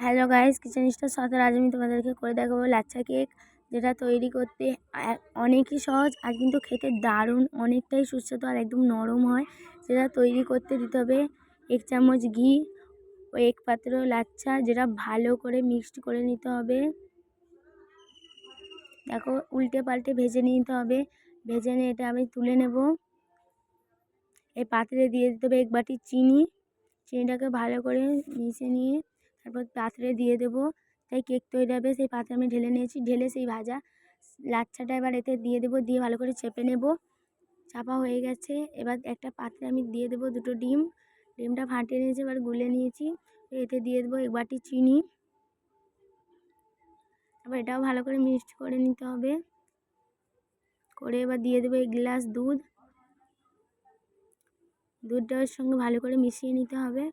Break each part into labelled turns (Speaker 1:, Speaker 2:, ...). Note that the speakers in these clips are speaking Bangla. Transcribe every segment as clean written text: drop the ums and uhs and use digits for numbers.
Speaker 1: হ্যালো গাইস, কিচেন স্টার সাথে আজ আমি তোমাদেরকে করে দেখাবো লাচ্ছা কেক, যেটা তৈরি করতে অনেকই সহজ আর কিন্তু খেতে দারুণ, অনেকটাই সুস্বাদু আর একদম নরম হয়। যেটা তৈরি করতে দিতে হবে 1 চামচ ঘি ও 1 পাত্র লাচ্ছা, যেটা ভালো করে মিক্সড করে নিতে হবে। দেখো, উল্টে পাল্টে ভেজে নিতে হবে। ভেজে নিয়ে এটা আমি তুলে নেব। এই পাত্রে দিয়ে দিতে হবে 1 বাটি চিনি। চিনিটাকে ভালো করে মিশিয়ে নিয়ে তারপর পাত্রে দিয়ে দেবো। তাই কেক তৈরি হবে। সেই পাত্রে আমি ঢেলে নিয়েছি। ঢেলে সেই ভাজা লাচ্ছাটা এবার এতে দিয়ে দেবো। দিয়ে ভালো করে চেপে নেব। চাপা হয়ে গেছে। এবার একটা পাত্রে আমি দিয়ে দেবো 2টো ডিম। ডিমটা ফাটিয়ে নিয়েছি, এবার গুলে নিয়েছি। এতে দিয়ে দেবো 1 বাটি চিনি। এবার এটাও ভালো করে মিক্সড করে নিতে হবে। করে এবার দিয়ে দেবো 1 গ্লাস দুধ। দুধটার সঙ্গে ভালো করে মিশিয়ে নিতে হবে।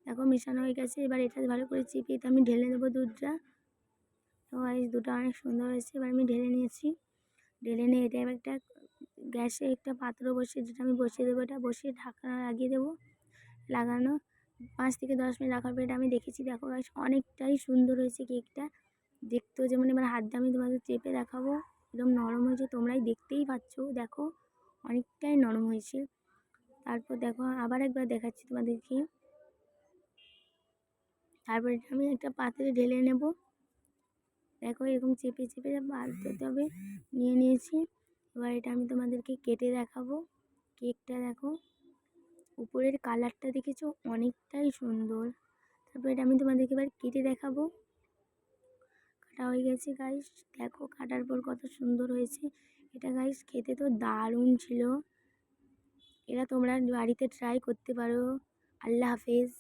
Speaker 1: দেখো, মেশানো হয়ে গেছে। এবার এটা ভালো করে চিপিয়ে আমি ঢেলে নেবো দুধটা। তো দুধটা অনেক সুন্দর হয়েছে। এবার আমি ঢেলে নিয়েছি। ঢেলে নিয়ে এটা এবার একটা গ্যাসে একটা পাত্র বসিয়ে, যেটা আমি বসিয়ে দেবো, এটা বসিয়ে ঢাকনা লাগিয়ে দেবো। লাগানো 5 থেকে 10 মিনিট রাখার পর এটা আমি দেখেছি। দেখো গাইস, অনেকটাই সুন্দর হয়েছে কেকটা। দেখতেও যেমন, এবার হাত দিয়ে আমি তোমাদের চেপে দেখাবো। একদম নরম হয়েছে, তোমরাই দেখতেই পাচ্ছ। দেখো, অনেকটাই নরম হয়েছে। তারপর দেখো, আবার একবার দেখাচ্ছি তোমাদেরকে। তারপর এটা আমি একটা পাত্রে ঢেলে নেব। দেখো, এরকম চেপে চেপে বাঁধতে হবে। নিয়ে নিয়েছি। এবার এটা আমি তোমাদেরকে কেটে দেখাবো। কেকটা দেখো, উপরের কালারটা দেখেছো, অনেকটাই সুন্দর। তারপর এটা আমি তোমাদেরকে এবার কেটে দেখাবো। কাটা হয়ে গেছে গাইস। দেখো, কাটার পর কত সুন্দর হয়েছে এটা গাইস। খেতে তো দারুণ ছিল। এটা তোমরা বাড়িতে ট্রাই করতে পারো। আল্লাহ হাফেজ।